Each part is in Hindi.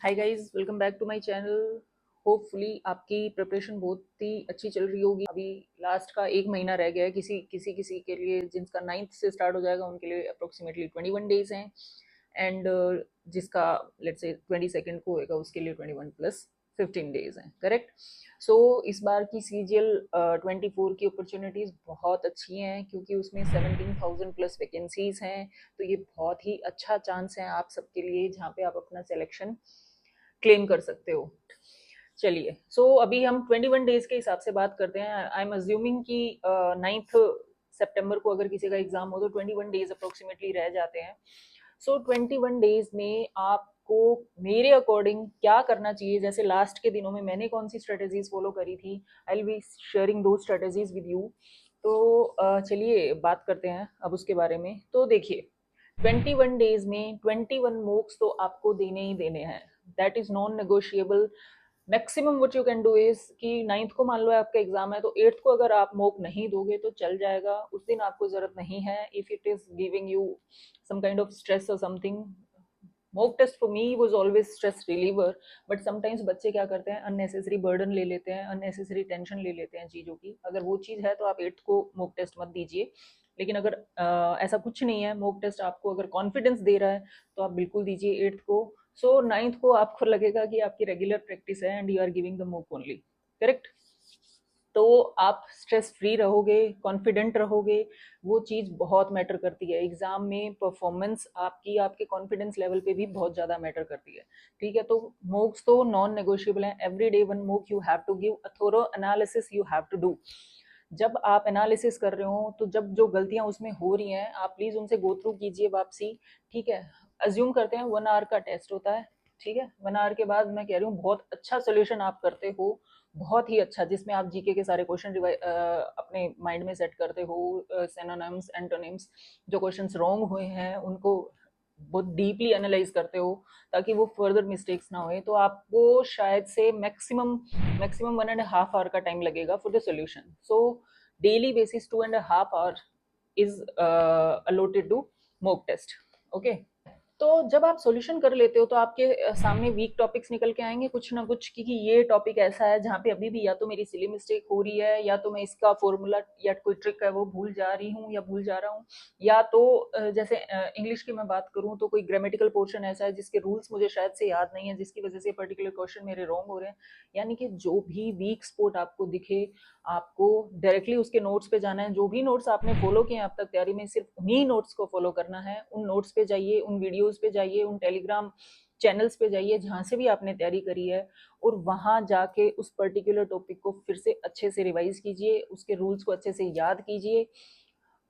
Hi guys, welcome back to my channel. Hopefully आपकी प्रिपरेशन बहुत ही अच्छी चल रही होगी। अभी लास्ट का एक महीना रह गया है। किसी किसी किसी के लिए जिनका 9th से स्टार्ट हो जाएगा उनके लिए अप्रोक्सीमेटली 21 डेज हैं। एंड जिसका लेट्स से 22nd को होएगा उसके लिए 21 प्लस 15 डेज हैं। करेक्ट। सो इस बार की सीजीएल 24 की अपॉर्चुनिटीज़ बहुत अच्छी हैं क्योंकि उसमें 17,000 प्लस वैकेंसीज हैं। तो ये बहुत ही अच्छा चांस है आप सबके लिए जहाँ पे आप अपना सिलेक्शन क्लेम कर सकते हो। चलिए, अभी हम 21 डेज के हिसाब से बात करते हैं। आई एम अज्यूमिंग कि 9th सितंबर को अगर किसी का एग्जाम हो तो 21 डेज अप्रोक्सीमेटली रह जाते हैं। 21 डेज में आपको मेरे अकॉर्डिंग क्या करना चाहिए, जैसे लास्ट के दिनों में मैंने कौन सी स्ट्रेटेजीज फॉलो करी थी, आई विल बी शेयरिंग दो स्ट्रेटेजीज विद यू। तो चलिए बात करते हैं अब उसके बारे में। तो देखिए, 21 डेज में 21 मोक्स तो आपको देने ही देने हैं। That is non negotiable. Maximum what you can do is कि 9th को मान लो आपका एग्जाम है तो 8th को अगर आप मोक नहीं दोगे तो चल जाएगा, उस दिन आपको जरूरत नहीं है। If it is giving you some kind of stress और something, mock test for me was always stress reliever. But sometimes बच्चे क्या करते हैं, अननेसेसरी बर्डन ले लेते हैं, अननेसेसरी टेंशन ले लेते हैं चीज़ों की। अगर वो चीज़ है तो आप 8th को मोक टेस्ट मत दीजिए। लेकिन अगर ऐसा कुछ नहीं है, मोक टेस्ट आपको अगर कॉन्फिडेंस दे रहा है तो आप बिल्कुल दीजिए 8th को। 9th को आपको लगेगा कि आपकी रेगुलर प्रैक्टिस है and you are giving the mock only. Correct. तो आप स्ट्रेस फ्री रहोगे, कॉन्फिडेंट रहोगे। वो चीज़ बहुत मैटर करती है एग्जाम में। परफॉर्मेंस आपकी आपके कॉन्फिडेंस लेवल पे भी बहुत ज़्यादा मैटर करती है। ठीक है, तो मोक्स तो नॉन नेगोशिएबल है। Every day one mock you have to give, a thorough analysis you have to do. जब आप एनालिसिस कर रहे हो तो जब जो गलतियां उसमें हो रही हैं आप प्लीज उनसे गो थ्रू कीजिए वापसी। ठीक है। अज्यूम करते हैं 1 आवर का टेस्ट होता है। ठीक है, 1 आवर के बाद मैं कह रही हूँ बहुत अच्छा सोल्यूशन आप करते हो, बहुत ही अच्छा, जिसमें आप जीके के सारे क्वेश्चन अपने माइंड में सेट करते हो, सिनोनिम्स एंटोनिम्स, जो क्वेश्चंस रॉन्ग हुए हैं उनको बहुत डीपली एनालाइज करते हो ताकि वो फर्दर मिस्टेक्स ना होए। तो आपको शायद से मैक्सिमम मैक्सिमम 1.5 आवर का टाइम लगेगा for the solution. So daily basis 2.5 hour is allotted to mock test. Okay. तो जब आप सॉल्यूशन कर लेते हो तो आपके सामने वीक टॉपिक्स निकल के आएंगे कुछ ना कुछ कि ये टॉपिक ऐसा है जहाँ पे अभी भी या तो मेरी सिली मिस्टेक हो रही है, या तो मैं इसका फॉर्मूला या कोई ट्रिक है वो भूल जा रही हूँ या भूल जा रहा हूँ, या तो जैसे इंग्लिश की मैं बात करूँ तो कोई ग्रामेटिकल पोर्शन ऐसा है जिसके रूल्स मुझे शायद से याद नहीं है, जिसकी वजह से पर्टिकुलर क्वेश्चन मेरे रॉन्ग हो रहे हैं। यानी कि जो भी वीक स्पॉट आपको दिखे आपको डायरेक्टली उसके नोट्स पे जाना है। जो भी नोट्स आपने फॉलो किए अब तक तैयारी में, सिर्फ उन्हीं नोट्स को फॉलो करना है। उन नोट्स पे जाइए, उन वीडियोस पे जाइए, उन टेलीग्राम चैनल्स पे जाइए जहाँ से भी आपने तैयारी करी है, और वहां जाके उस पर्टिकुलर टॉपिक को फिर से अच्छे से रिवाइज कीजिए, उसके रूल्स को अच्छे से याद कीजिए,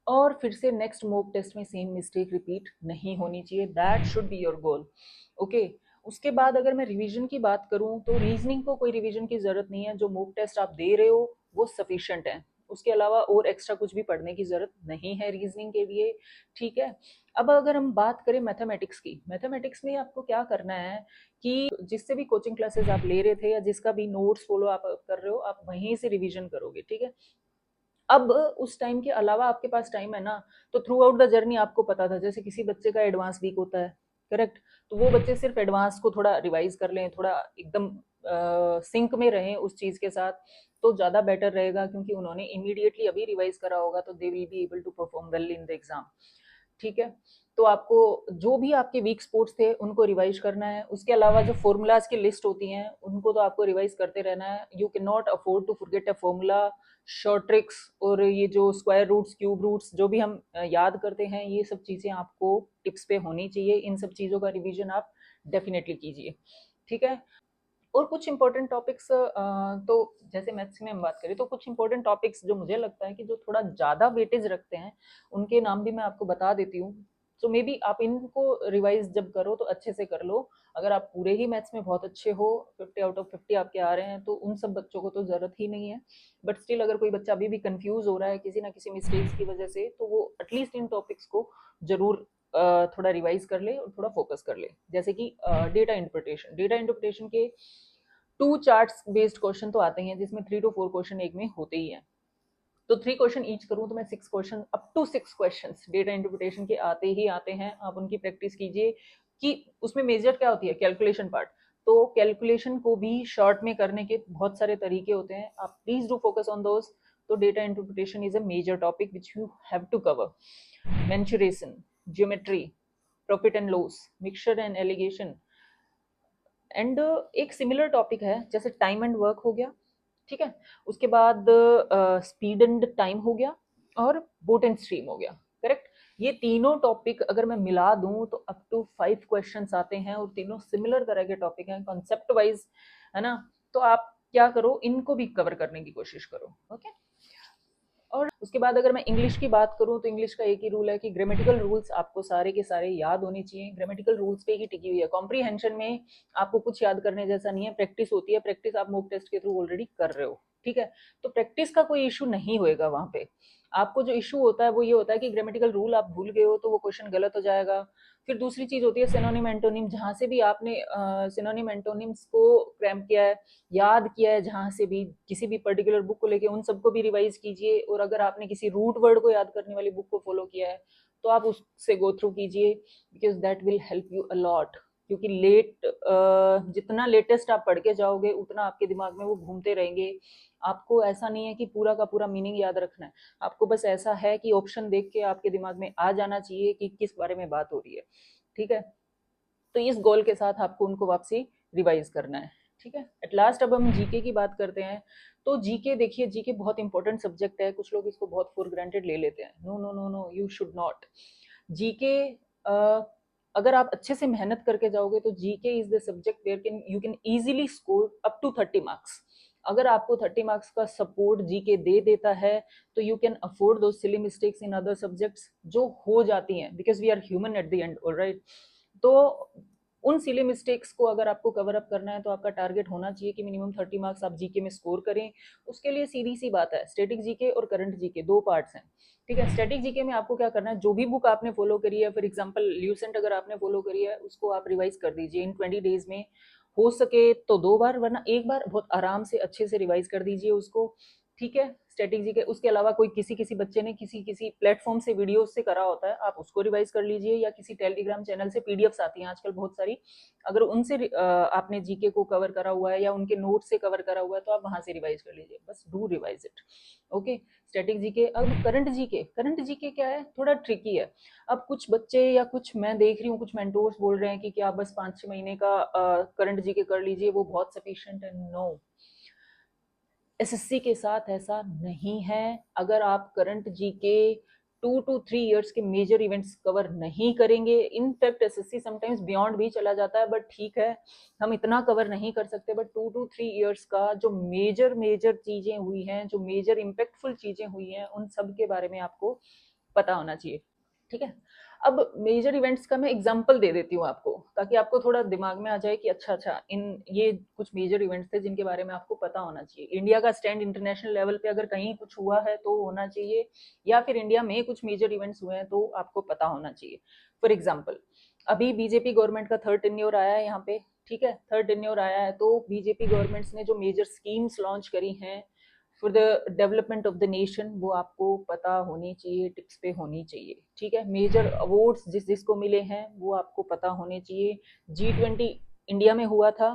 और फिर से नेक्स्ट मॉक टेस्ट में सेम मिस्टेक रिपीट नहीं होनी चाहिए। That should be your goal. Okay. उसके बाद अगर मैं रिवीजन की बात करूं तो रीजनिंग को कोई रिवीजन की जरूरत नहीं है। जो मॉक टेस्ट आप दे रहे हो वो सफिशिएंट है, उसके अलावा और एक्स्ट्रा कुछ भी पढ़ने की जरूरत नहीं है रीजनिंग के लिए। ठीक है। अब अगर हम बात करें मैथमेटिक्स की, मैथमेटिक्स में आपको क्या करना है कि जिससे भी कोचिंग क्लासेस आप ले रहे थे या जिसका भी नोट्स फॉलो आप कर रहे हो आप वहीं से रिवीजन करोगे। ठीक है। अब उस टाइम के अलावा आपके पास टाइम है ना, तो थ्रू आउट द जर्नी आपको पता था जैसे किसी बच्चे का एडवांस वीक होता है। करेक्ट। तो वो बच्चे सिर्फ एडवांस को थोड़ा रिवाइज कर लें, थोड़ा एकदम सिंक में रहें उस चीज के साथ, तो ज्यादा बेटर रहेगा क्योंकि उन्होंने इमीडिएटली अभी रिवाइज करा होगा तो they will be able to perform well in the exam. ठीक है। तो आपको जो भी आपके वीक स्पोर्ट्स थे उनको रिवाइज करना है। उसके अलावा जो फॉर्मूलाज की लिस्ट होती हैं उनको तो आपको रिवाइज करते रहना है। You can not afford to forget a formula, short tricks, और ये जो स्क्वायर रूट्स क्यूब रूट्स जो भी हम याद करते हैं, ये सब चीज़ें आपको टिप्स पे होनी चाहिए। इन सब चीज़ों का रिवीजन आप डेफिनेटली कीजिए। ठीक है। और कुछ इंपॉर्टेंट टॉपिक्स, तो जैसे मैथ्स में हम बात करें तो कुछ इंपॉर्टेंट टॉपिक्स जो मुझे लगता है कि जो थोड़ा ज़्यादा वेटेज रखते हैं उनके नाम भी मैं आपको बता देती हूँ। तो मे बी आप इनको रिवाइज जब करो तो अच्छे से कर लो। अगर आप पूरे ही मैथ्स में बहुत अच्छे हो, 50 आउट ऑफ 50 आपके आ रहे हैं, तो उन सब बच्चों को तो ज़रूरत ही नहीं है। बट स्टिल अगर कोई बच्चा अभी भी कंफ्यूज हो रहा है किसी ना किसी मिस्टेक्स की वजह से, तो वो एटलीस्ट इन टॉपिक्स को जरूर थोड़ा रिवाइज कर ले और थोड़ा फोकस कर ले। जैसे कि डेटा इंटरप्रिटेशन के 2 चार्ट्स बेस्ड क्वेश्चन तो आते ही हैं जिसमें 3 to 4 क्वेश्चन एक में होते ही हैं। तो 3 क्वेश्चन ईच करूं तो मैं 6 question, up to 6 question data interpretation के आते ही आते हैं। आप उनकी प्रैक्टिस कीजिए कि उसमें मेजर क्या होती है, कैलकुलेशन पार्ट। तो कैलकुलेशन को भी शॉर्ट में करने के बहुत सारे तरीके होते हैं, आप please do focus on those. तो data interpretation is a major topic which you have to cover. Mensuration, geometry, profit and loss, mixture and alligation, and एक सिमिलर टॉपिक है जैसे टाइम एंड वर्क हो गया, ठीक है, उसके बाद स्पीड एंड टाइम हो गया, और बोट एंड स्ट्रीम हो गया, करेक्ट। ये तीनों टॉपिक अगर मैं मिला दूं तो अप टू 5 क्वेश्चंस आते हैं, और तीनों सिमिलर तरह के टॉपिक हैं कॉन्सेप्ट वाइज, है ना। तो आप क्या करो, इनको भी कवर करने की कोशिश करो, ओके। और उसके बाद अगर मैं इंग्लिश की बात करूं तो इंग्लिश का एक ही रूल है कि ग्रामेटिकल रूल्स आपको सारे के सारे याद होने चाहिए, ग्रामेटिकल रूल्स पे ही टिकी हुई है। कॉम्प्रीहेंशन में आपको कुछ याद करने जैसा नहीं है, प्रैक्टिस होती है, प्रैक्टिस आप मॉक टेस्ट के थ्रू ऑलरेडी कर रहे हो, ठीक है। तो प्रैक्टिस का कोई इशू नहीं होएगा वहां पे। आपको जो इशू होता है वो ये होता है कि ग्रामेटिकल रूल आप भूल गए हो तो वो क्वेश्चन गलत हो जाएगा। फिर दूसरी चीज होती है सिनोनिम एंटोनिम, जहां से भी आपने सिनोनिम एंटोनिम्स को क्रैम्प किया है, याद किया है, जहां से भी किसी भी पर्टिकुलर बुक को लेके उन सबको भी रिवाइज कीजिए। और अगर आपने किसी रूट वर्ड को याद करने वाली बुक को फॉलो किया है तो आप उससे गो थ्रू कीजिए, because that will help you a lot. क्योंकि जितना लेटेस्ट आप पढ़ के जाओगे उतना आपके दिमाग में वो घूमते रहेंगे। आपको ऐसा नहीं है कि पूरा का पूरा मीनिंग याद रखना है, आपको बस ऐसा है कि ऑप्शन देख के आपके दिमाग में आ जाना चाहिए कि किस बारे में बात हो रही है, ठीक है। तो इस गोल के साथ आपको उनको वापसी रिवाइज करना है, ठीक है। एट लास्ट अब हम जीके की बात करते हैं। तो जीके देखिए, जीके बहुत इंपॉर्टेंट सब्जेक्ट है, कुछ लोग इसको बहुत फॉर ग्रांटेड ले लेते हैं। No no no no, you should not. GK अगर आप अच्छे से मेहनत करके जाओगे तो GK is the subject where can you can easily score up to 30 marks. अगर आपको 30 मार्क्स का सपोर्ट जीके दे देता है तो यू कैन अफोर्ड दो silly mistakes in other subjects जो हो जाती हैं, because we are human at the end, alright. तो उन सिली मिस्टेक्स को अगर आपको कवर अप करना है तो आपका टारगेट होना चाहिए कि मिनिमम 30 मार्क्स आप जीके में स्कोर करें। उसके लिए सीधी सी बात है, स्टैटिक जीके और करंट जीके दो पार्ट्स हैं, ठीक है। स्टैटिक जीके में आपको क्या करना है, जो भी बुक आपने फॉलो करी है, फॉर एग्जांपल ल्यूसेंट अगर आपने फॉलो करी है उसको आप रिवाइज कर दीजिए इन 20 डेज में। हो सके तो 2 बार, वरना एक बार बहुत आराम से अच्छे से रिवाइज कर दीजिए उसको, ठीक है। स्टैटिक जीके उसके अलावा कोई किसी किसी बच्चे ने किसी किसी प्लेटफॉर्म से वीडियो से करा होता है, आप उसको रिवाइज कर लीजिए, या किसी टेलीग्राम चैनल से पीडीएफ्स आती हैं आजकल बहुत सारी, अगर उनसे आपने जीके को कवर करा हुआ है या उनके नोट से कवर करा हुआ है तो आप वहां से रिवाइज कर लीजिए, बस do revise it, okay. Static GK. अब करंट जीके, करंट जीके क्या है, थोड़ा ट्रिकी है। अब कुछ बच्चे या कुछ मैं देख रही हूँ कुछ मेंटोर्स बोल रहे हैं कि क्या बस 5-6 महीने का करंट जीके कर लीजिए वो बहुत सफिशिएंट है। नो, एसएससी के साथ ऐसा नहीं है। अगर आप करंट जीके 2 to 3 years के मेजर इवेंट्स कवर नहीं करेंगे, इनफैक्ट एसएससी समटाइम्स बियॉन्ड भी चला जाता है, बट ठीक है हम इतना कवर नहीं कर सकते, बट 2 to 3 years का जो मेजर मेजर चीजें हुई हैं, जो मेजर इम्पैक्टफुल चीजें हुई हैं, उन सब के बारे में आपको पता होना चाहिए, ठीक है। अब मेजर इवेंट्स का मैं एग्जांपल दे देती हूँ आपको, ताकि आपको थोड़ा दिमाग में आ जाए कि अच्छा अच्छा इन ये कुछ मेजर इवेंट्स थे जिनके बारे में आपको पता होना चाहिए। इंडिया का स्टैंड इंटरनेशनल लेवल पे अगर कहीं कुछ हुआ है तो होना चाहिए, या फिर इंडिया में कुछ मेजर इवेंट्स हुए हैं तो आपको पता होना चाहिए। फॉर एग्जाम्पल, अभी बीजेपी गवर्नमेंट का 3rd टेन्योर आया है यहाँ पे, ठीक है। 3rd टेन्योर आया है तो बीजेपी गवर्नमेंट्स ने जो मेजर स्कीम्स लॉन्च करी हैं for the development of the nation, वो आपको पता होनी चाहिए, टिप्स पे होनी चाहिए, ठीक है। मेजर अवार्ड्स जिस जिसको मिले हैं वो आपको पता होने चाहिए। G20 इंडिया में हुआ था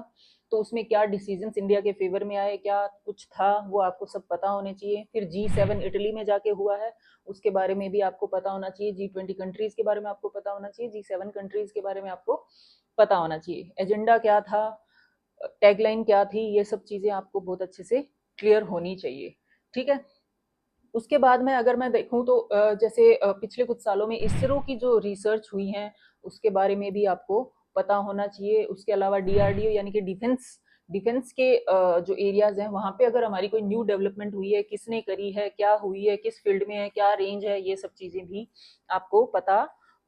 तो उसमें क्या डिसीजंस इंडिया के फेवर में आए, क्या कुछ था, वो आपको सब पता होने चाहिए। फिर G7 इटली में जाके हुआ है, उसके बारे में भी आपको पता होना चाहिए। G20 कंट्रीज के बारे में आपको पता होना चाहिए, G7 कंट्रीज के बारे में आपको पता होना चाहिए। एजेंडा क्या था, टैगलाइन क्या थी, ये सब चीजें आपको बहुत अच्छे से क्लियर होनी चाहिए, ठीक है। उसके बाद में अगर मैं देखूं तो जैसे पिछले कुछ सालों में इसरो की जो रिसर्च हुई है उसके बारे में भी आपको पता होना चाहिए। उसके अलावा डीआरडीओ यानी कि डिफेंस डिफेंस के जो एरियाज हैं वहां पे अगर हमारी कोई न्यू डेवलपमेंट हुई है, किसने करी है, क्या हुई है, किस फील्ड में है, क्या रेंज है, ये सब चीजें भी आपको पता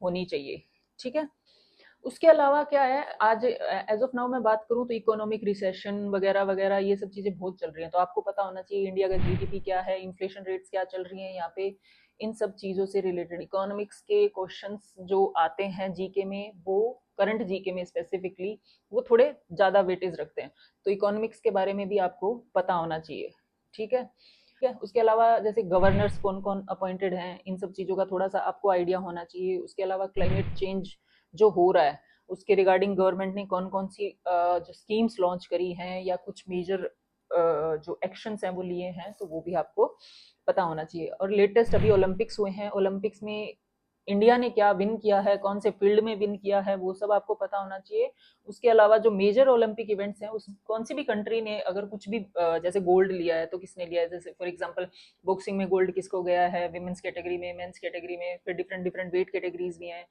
होनी चाहिए, ठीक है। उसके अलावा क्या है, आज एज ऑफ नाउ मैं बात करूं तो इकोनॉमिक रिसेशन वगैरह वगैरह ये सब चीजें बहुत चल रही हैं, तो आपको पता होना चाहिए इंडिया का जीडीपी क्या है, इन्फ्लेशन रेट्स क्या चल रही हैं यहाँ पे। इन सब चीजों से रिलेटेड इकोनॉमिक्स के क्वेश्चंस जो आते हैं जीके में, वो करंट जीके में स्पेसिफिकली वो थोड़े ज्यादा वेटेज रखते हैं, तो इकोनॉमिक्स के बारे में भी आपको पता होना चाहिए, ठीक है। ठीक है, उसके अलावा जैसे गवर्नर्स कौन कौन अपॉइंटेड हैं, इन सब चीजों का थोड़ा सा आपको आइडिया होना चाहिए। उसके अलावा क्लाइमेट चेंज जो हो रहा है उसके रिगार्डिंग गवर्नमेंट ने कौन कौन सी जो स्कीम्स लॉन्च करी हैं या कुछ मेजर जो एक्शंस हैं वो लिए हैं, तो वो भी आपको पता होना चाहिए। और लेटेस्ट अभी ओलंपिक्स हुए हैं, ओलंपिक्स में इंडिया ने क्या विन किया है, कौन से फील्ड में विन किया है, वो सब आपको पता होना चाहिए। उसके अलावा जो मेजर ओलंपिक इवेंट्स हैं, उस कौन सी भी कंट्री ने अगर कुछ भी जैसे गोल्ड लिया है तो किसने लिया है, जैसे फॉर एग्जांपल बॉक्सिंग में गोल्ड किसको गया है, विमेंस कैटेगरी में, मेंस कैटेगरी में, फिर डिफरेंट डिफरेंट वेट कैटेगरीज भी हैं।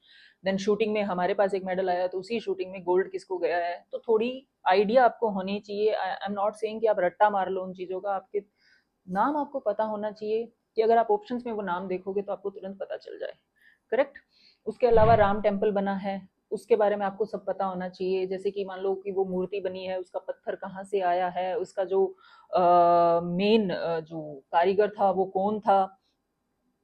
देन शूटिंग में हमारे पास एक मेडल आया, तो उसी शूटिंग में गोल्ड किसको गया है, तो थोड़ी आइडिया आपको होनी चाहिए। आई एम नॉट सेइंग कि आप रट्टा मार लो उन चीज़ों का, आपके नाम आपको पता होना चाहिए कि अगर आप ऑप्शंस में वो नाम देखोगे तो आपको तुरंत पता चल जाए। करेक्ट। उसके अलावा राम टेम्पल बना है, उसके बारे में आपको सब पता होना चाहिए। जैसे कि मान लो कि वो मूर्ति बनी है, उसका पत्थर कहाँ से आया है, उसका जो मेन जो कारीगर था वो कौन था,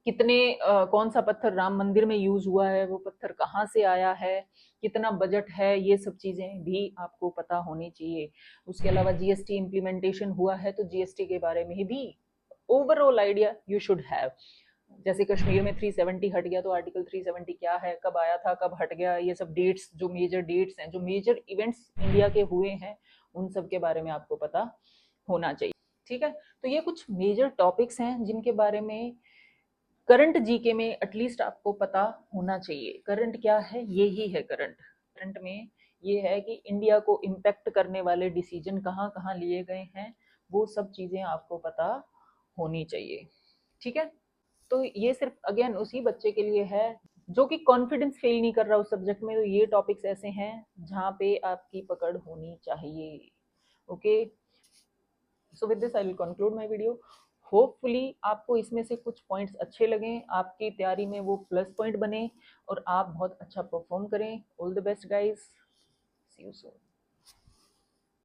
कितने कौन सा पत्थर राम मंदिर में यूज हुआ है, वो पत्थर कहाँ से आया है, कितना बजट है, ये सब चीजें भी आपको पता होनी चाहिए। उसके अलावा जीएसटी इम्प्लीमेंटेशन हुआ है, तो जीएसटी के बारे में भी overall idea you should have. जैसे कश्मीर में 370 हट गया, तो आर्टिकल 370 क्या है, कब आया था, कब हट गया, ये सब डेट्स, जो मेजर डेट्स हैं, जो मेजर इवेंट्स इंडिया के हुए हैं, उन सब के बारे में आपको पता होना चाहिए। ठीक है, तो ये कुछ मेजर टॉपिक्स हैं जिनके बारे में करंट जीके में एटलीस्ट आपको पता होना चाहिए। करंट क्या है, ये ही है करंट। करंट में ये है कि इंडिया को इम्पैक्ट करने वाले डिसीजन कहाँ कहाँ लिए गए हैं, वो सब चीज़ें आपको पता होनी चाहिए। ठीक है, तो ये सिर्फ अगेन उसी बच्चे के लिए है जो कि कॉन्फिडेंस फील नहीं कर रहा उस सब्जेक्ट में, तो ये टॉपिक्स ऐसे हैं जहाँ पे आपकी पकड़ होनी चाहिए। Okay, so with this I will conclude my video. Hopefully आपको इसमें से कुछ पॉइंट्स अच्छे लगें, आपकी तैयारी में वो प्लस पॉइंट बने और आप बहुत अच्छा परफॉर्म करें। All the best guys, see you soon.